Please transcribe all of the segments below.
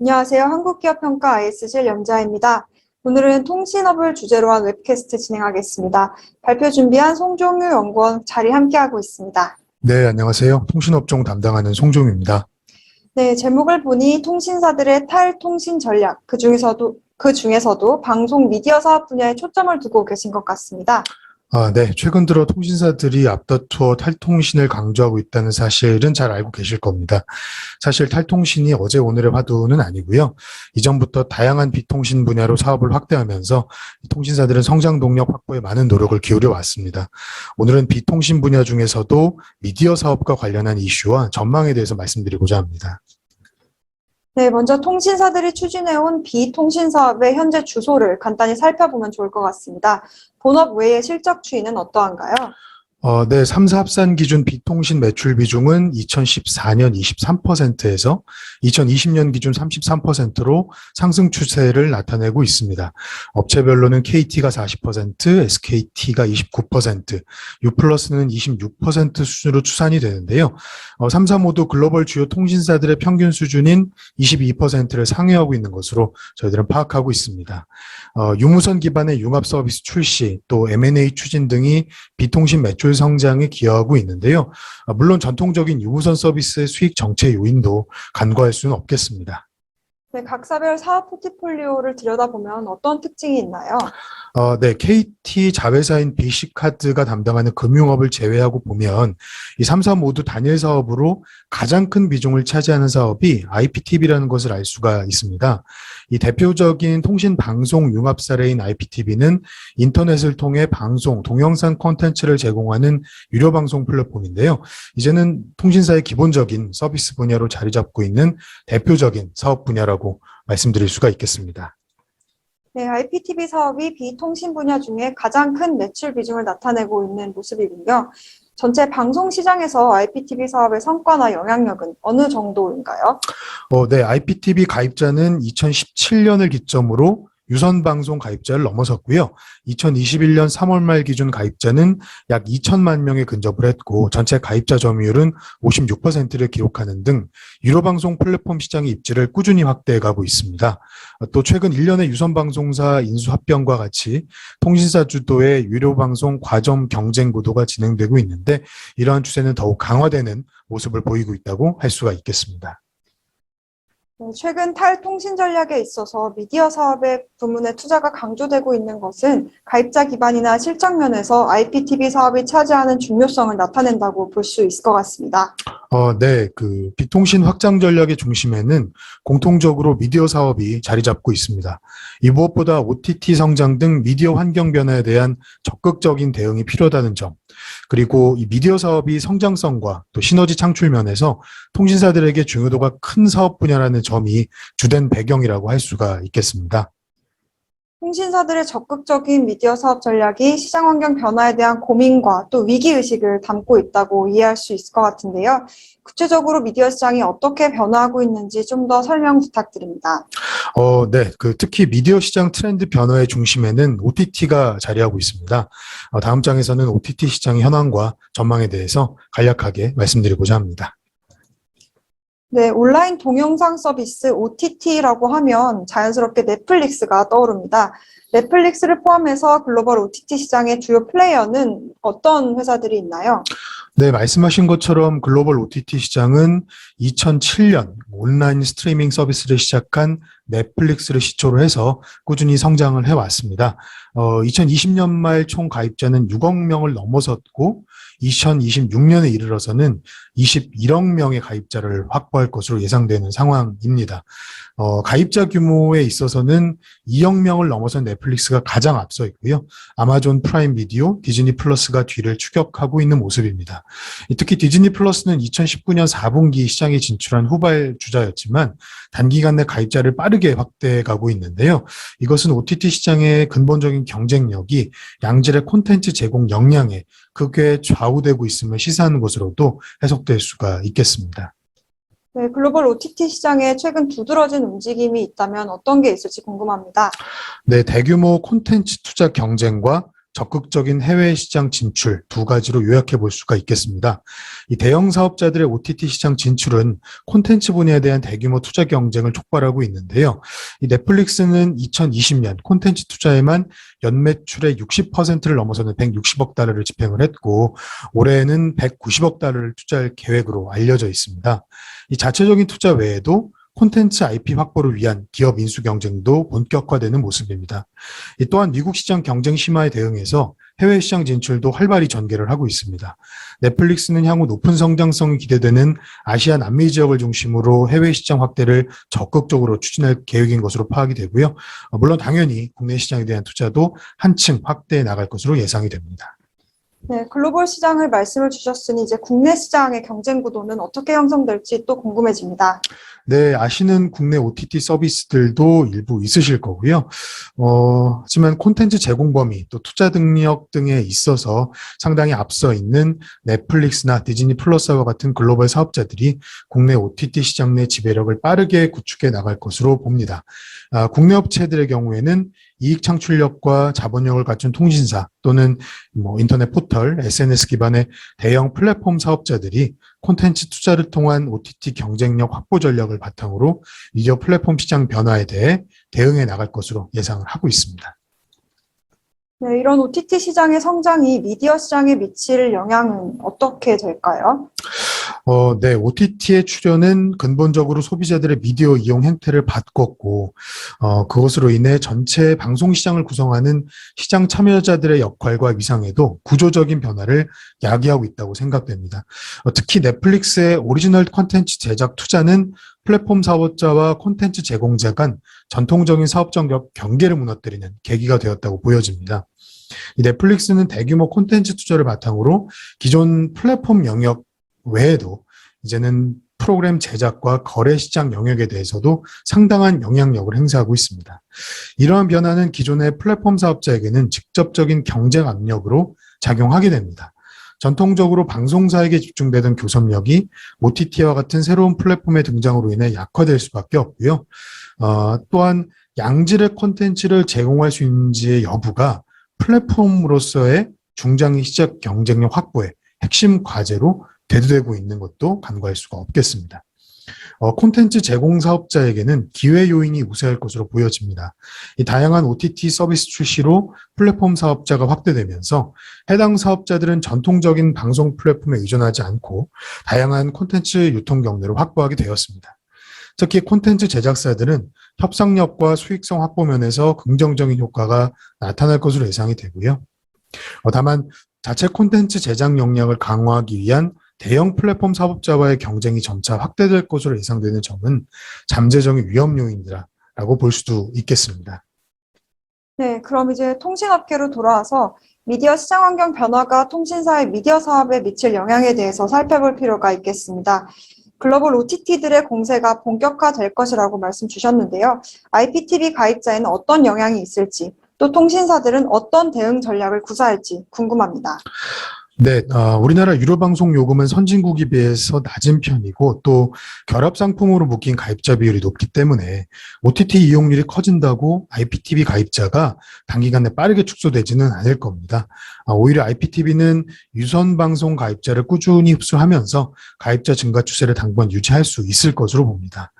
안녕하세요. 한국기업평가 IS실 염자입니다. 오늘은 통신업을 주제로 한 웹캐스트 진행하겠습니다. 발표 준비한 송종유 연구원 자리 함께하고 있습니다. 네, 안녕하세요. 통신업종 담당하는 송종입니다. 네, 제목을 보니 통신사들의 탈통신 전략, 그 중에서도 방송 미디어 사업 분야에 초점을 두고 계신 것 같습니다. 네. 최근 들어 통신사들이 앞다투어 탈통신을 강조하고 있다는 사실은 잘 알고 계실 겁니다. 사실 탈통신이 어제 오늘의 화두는 아니고요. 이전부터 다양한 비통신 분야로 사업을 확대하면서 통신사들은 성장 동력 확보에 많은 노력을 기울여 왔습니다. 오늘은 비통신 분야 중에서도 미디어 사업과 관련한 이슈와 전망에 대해서 말씀드리고자 합니다. 네, 먼저 통신사들이 추진해온 비통신 사업의 현재 주소를 간단히 살펴보면 좋을 것 같습니다. 본업 외의 실적 추이는 어떠한가요? 네, 3사 합산 기준 비통신 매출 비중은 2014년 23%에서 2020년 기준 33%로 상승 추세를 나타내고 있습니다. 업체별로는 KT가 40%, SKT가 29%, 유플러스는 26% 수준으로 추산이 되는데요. 3사 모두 글로벌 주요 통신사들의 평균 수준인 22%를 상회하고 있는 것으로 저희들은 파악하고 있습니다. 유무선 기반의 융합 서비스 출시, 또 M&A 추진 등이 비통신 매출 성장에 기여하고 있는데요. 물론 전통적인 유무선 서비스의 수익 정체 요인도 간과할 수는 없겠습니다. 네, 각사별 사업 포트폴리오를 들여다보면 어떤 특징이 있나요? 네, KT 자회사인 BC카드가 담당하는 금융업을 제외하고 보면 이 3사 모두 단일 사업으로 가장 큰 비중을 차지하는 사업이 IPTV라는 것을 알 수가 있습니다. 이 대표적인 통신 방송 융합 사례인 IPTV는 인터넷을 통해 방송, 동영상 콘텐츠를 제공하는 유료 방송 플랫폼인데요. 이제는 통신사의 기본적인 서비스 분야로 자리 잡고 있는 대표적인 사업 분야라고 말씀드릴 수가 있겠습니다. 네, IPTV 사업이 비통신 분야 중에 가장 큰 매출 비중을 나타내고 있는 모습이군요. 전체 방송 시장에서 IPTV 사업의 성과나 영향력은 어느 정도인가요? 네, IPTV 가입자는 2017년을 기점으로 유선 방송 가입자를 넘어섰고요. 2021년 3월 말 기준 가입자는 약 2천만 명에 근접을 했고 전체 가입자 점유율은 56%를 기록하는 등 유료 방송 플랫폼 시장의 입지를 꾸준히 확대해 가고 있습니다. 또 최근 1년의 유선 방송사 인수 합병과 같이 통신사 주도의 유료 방송 과점 경쟁 구도가 진행되고 있는데 이러한 추세는 더욱 강화되는 모습을 보이고 있다고 할 수가 있겠습니다. 네, 최근 탈통신 전략에 있어서 미디어 사업의 부문에 투자가 강조되고 있는 것은 가입자 기반이나 실적 면에서 IPTV 사업이 차지하는 중요성을 나타낸다고 볼 수 있을 것 같습니다. 네, 비통신 확장 전략의 중심에는 공통적으로 미디어 사업이 자리 잡고 있습니다. 이 무엇보다 OTT 성장 등 미디어 환경 변화에 대한 적극적인 대응이 필요하다는 점, 그리고 이 미디어 사업이 성장성과 또 시너지 창출 면에서 통신사들에게 중요도가 큰 사업 분야라는 점이 주된 배경이라고 할 수가 있겠습니다. 통신사들의 적극적인 미디어 사업 전략이 시장 환경 변화에 대한 고민과 또 위기의식을 담고 있다고 이해할 수 있을 것 같은데요. 구체적으로 미디어 시장이 어떻게 변화하고 있는지 좀 더 설명 부탁드립니다. 네, 특히 미디어 시장 트렌드 변화의 중심에는 OTT가 자리하고 있습니다. 다음 장에서는 OTT 시장의 현황과 전망에 대해서 간략하게 말씀드리고자 합니다. 네, 온라인 동영상 서비스 OTT라고 하면 자연스럽게 넷플릭스가 떠오릅니다. 넷플릭스를 포함해서 글로벌 OTT 시장의 주요 플레이어는 어떤 회사들이 있나요? 네, 말씀하신 것처럼 글로벌 OTT 시장은 2007년 온라인 스트리밍 서비스를 시작한 넷플릭스를 시초로 해서 꾸준히 성장을 해왔습니다. 2020년 말 총 가입자는 6억 명을 넘어섰고 2026년에 이르러서는 21억 명의 가입자를 확보할 것으로 예상되는 상황입니다. 가입자 규모에 있어서는 2억 명을 넘어선 넷플릭스가 가장 앞서 있고요. 아마존 프라임 비디오, 디즈니 플러스가 뒤를 추격하고 있는 모습입니다. 특히 디즈니 플러스는 2019년 4분기 시장에 진출한 후발주자였지만 단기간 내 가입자를 빠르게 확대해 가고 있는데요. 이것은 OTT 시장의 근본적인 경쟁력이 양질의 콘텐츠 제공 역량에 크게 좌우되고 있음을 시사하는 것으로도 해석될 수가 있겠습니다. 네, 글로벌 OTT 시장에 최근 두드러진 움직임이 있다면 어떤 게 있을지 궁금합니다. 네, 대규모 콘텐츠 투자 경쟁과 적극적인 해외 시장 진출 두 가지로 요약해 볼 수가 있겠습니다. 이 대형 사업자들의 OTT 시장 진출은 콘텐츠 분야에 대한 대규모 투자 경쟁을 촉발하고 있는데요. 이 넷플릭스는 2020년 콘텐츠 투자에만 연매출의 60%를 넘어서는 160억 달러를 집행을 했고 올해는 190억 달러를 투자할 계획으로 알려져 있습니다. 이 자체적인 투자 외에도 콘텐츠 IP 확보를 위한 기업 인수 경쟁도 본격화되는 모습입니다. 또한 미국 시장 경쟁 심화에 대응해서 해외 시장 진출도 활발히 전개를 하고 있습니다. 넷플릭스는 향후 높은 성장성이 기대되는 아시아 남미 지역을 중심으로 해외 시장 확대를 적극적으로 추진할 계획인 것으로 파악이 되고요. 물론 당연히 국내 시장에 대한 투자도 한층 확대해 나갈 것으로 예상이 됩니다. 네, 글로벌 시장을 말씀을 주셨으니 이제 국내 시장의 경쟁 구도는 어떻게 형성될지 또 궁금해집니다. 네, 아시는 국내 OTT 서비스들도 일부 있으실 거고요. 하지만 콘텐츠 제공 범위 또 투자 능력 등에 있어서 상당히 앞서 있는 넷플릭스나 디즈니 플러스와 같은 글로벌 사업자들이 국내 OTT 시장 내 지배력을 빠르게 구축해 나갈 것으로 봅니다. 국내 업체들의 경우에는 이익 창출력과 자본력을 갖춘 통신사 또는 인터넷 포털, SNS 기반의 대형 플랫폼 사업자들이 콘텐츠 투자를 통한 OTT 경쟁력 확보 전략을 바탕으로 미디어 플랫폼 시장 변화에 대해 대응해 나갈 것으로 예상을 하고 있습니다. 네, 이런 OTT 시장의 성장이 미디어 시장에 미칠 영향은 어떻게 될까요? 네, OTT의 출현은 근본적으로 소비자들의 미디어 이용 행태를 바꿨고, 그것으로 인해 전체 방송 시장을 구성하는 시장 참여자들의 역할과 위상에도 구조적인 변화를 야기하고 있다고 생각됩니다. 특히 넷플릭스의 오리지널 콘텐츠 제작 투자는 플랫폼 사업자와 콘텐츠 제공자 간 전통적인 사업적 경계를 무너뜨리는 계기가 되었다고 보여집니다. 이 넷플릭스는 대규모 콘텐츠 투자를 바탕으로 기존 플랫폼 영역 외에도 이제는 프로그램 제작과 거래 시장 영역에 대해서도 상당한 영향력을 행사하고 있습니다. 이러한 변화는 기존의 플랫폼 사업자에게는 직접적인 경쟁 압력으로 작용하게 됩니다. 전통적으로 방송사에게 집중되던 교섭력이 OTT와 같은 새로운 플랫폼의 등장으로 인해 약화될 수밖에 없고요. 또한 양질의 콘텐츠를 제공할 수 있는지의 여부가 플랫폼으로서의 중장기 시장 경쟁력 확보의 핵심 과제로 대두되고 있는 것도 간과할 수가 없겠습니다. 콘텐츠 제공 사업자에게는 기회 요인이 우세할 것으로 보여집니다. 이 다양한 OTT 서비스 출시로 플랫폼 사업자가 확대되면서 해당 사업자들은 전통적인 방송 플랫폼에 의존하지 않고 다양한 콘텐츠 유통 경로를 확보하게 되었습니다. 특히 콘텐츠 제작사들은 협상력과 수익성 확보 면에서 긍정적인 효과가 나타날 것으로 예상이 되고요. 다만 자체 콘텐츠 제작 역량을 강화하기 위한 대형 플랫폼 사업자와의 경쟁이 점차 확대될 것으로 예상되는 점은 잠재적인 위험 요인이라고 볼 수도 있겠습니다. 네, 그럼 이제 통신업계로 돌아와서 미디어 시장 환경 변화가 통신사의 미디어 사업에 미칠 영향에 대해서 살펴볼 필요가 있겠습니다. 글로벌 OTT들의 공세가 본격화될 것이라고 말씀 주셨는데요. IPTV 가입자에는 어떤 영향이 있을지, 또 통신사들은 어떤 대응 전략을 구사할지 궁금합니다. 네, 우리나라 유료방송 요금은 선진국에 비해서 낮은 편이고 또 결합 상품으로 묶인 가입자 비율이 높기 때문에 OTT 이용률이 커진다고 IPTV 가입자가 단기간에 빠르게 축소되지는 않을 겁니다. 오히려 IPTV는 유선 방송 가입자를 꾸준히 흡수하면서 가입자 증가 추세를 당분 유지할 수 있을 것으로 봅니다.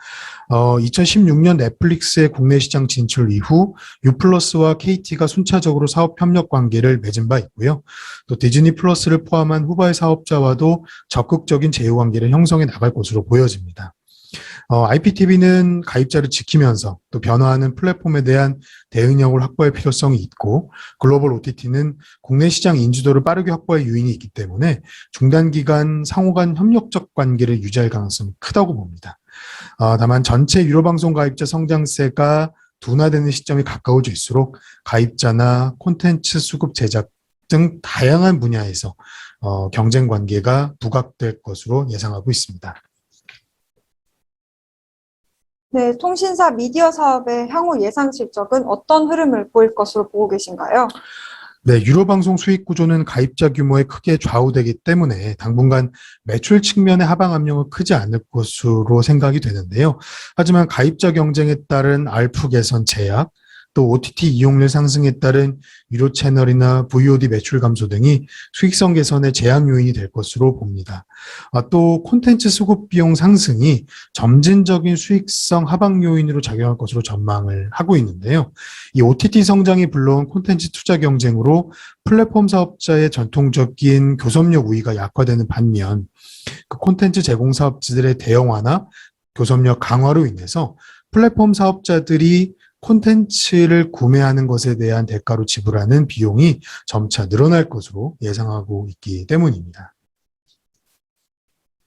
2016년 넷플릭스의 국내 시장 진출 이후 U+와 KT가 순차적으로 사업 협력 관계를 맺은 바 있고요. 또 디즈니 플러스를 포함한 후발 사업자와도 적극적인 제휴 관계를 형성해 나갈 것으로 보여집니다. IPTV는 가입자를 지키면서 또 변화하는 플랫폼에 대한 대응력을 확보할 필요성이 있고 글로벌 OTT는 국내 시장 인지도를 빠르게 확보할 유인이 있기 때문에 중단기간 상호간 협력적 관계를 유지할 가능성이 크다고 봅니다. 다만 전체 유료방송 가입자 성장세가 둔화되는 시점이 가까워질수록 가입자나 콘텐츠 수급 제작 등 다양한 분야에서 경쟁 관계가 부각될 것으로 예상하고 있습니다. 네, 통신사 미디어 사업의 향후 예상 실적은 어떤 흐름을 보일 것으로 보고 계신가요? 네, 유료방송 수익 구조는 가입자 규모에 크게 좌우되기 때문에 당분간 매출 측면의 하방 압력은 크지 않을 것으로 생각이 되는데요. 하지만 가입자 경쟁에 따른 ARPU 개선 제약, 또 OTT 이용률 상승에 따른 유료 채널이나 VOD 매출 감소 등이 수익성 개선의 제약 요인이 될 것으로 봅니다. 또 콘텐츠 수급 비용 상승이 점진적인 수익성 하방 요인으로 작용할 것으로 전망을 하고 있는데요. 이 OTT 성장이 불러온 콘텐츠 투자 경쟁으로 플랫폼 사업자의 전통적인 교섭력 우위가 약화되는 반면 그 콘텐츠 제공 사업자들의 대형화나 교섭력 강화로 인해서 플랫폼 사업자들이 콘텐츠를 구매하는 것에 대한 대가로 지불하는 비용이 점차 늘어날 것으로 예상하고 있기 때문입니다.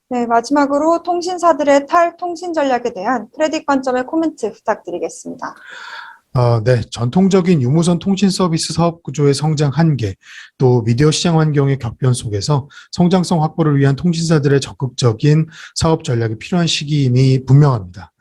네, 마지막으로 통신사들의 탈통신 전략에 대한 크레딧 관점의 코멘트 부탁드리겠습니다. 네. 전통적인 유무선 통신 서비스 사업 구조의 성장 한계, 또 미디어 시장 환경의 격변 속에서 성장성 확보를 위한 통신사들의 적극적인 사업 전략이 필요한 시기임이 분명합니다.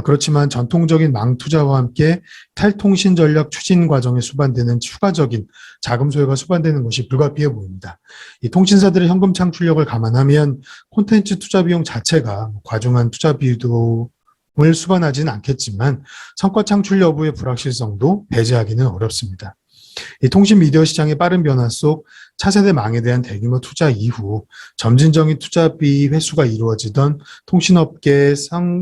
그렇지만 전통적인 망 투자와 함께 탈통신 전략 추진 과정에 수반되는 추가적인 자금 소요가 수반되는 것이 불가피해 보입니다. 이 통신사들의 현금 창출력을 감안하면 콘텐츠 투자 비용 자체가 과중한 투자 비용을 수반하지는 않겠지만 성과 창출 여부의 불확실성도 배제하기는 어렵습니다. 이 통신 미디어 시장의 빠른 변화 속 차세대 망에 대한 대규모 투자 이후 점진적인 투자비 회수가 이루어지던 통신업계의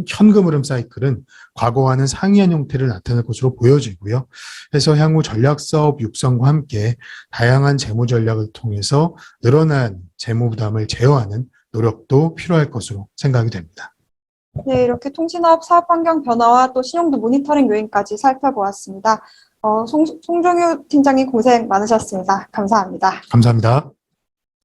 현금 흐름 사이클은 과거와는 상이한 형태를 나타낼 것으로 보여지고요. 그래서 향후 전략 사업 육성과 함께 다양한 재무 전략을 통해서 늘어난 재무 부담을 제어하는 노력도 필요할 것으로 생각이 됩니다. 네, 이렇게 통신업 사업 환경 변화와 또 신용도 모니터링 요인까지 살펴보았습니다. 송종유 팀장님 고생 많으셨습니다. 감사합니다. 감사합니다.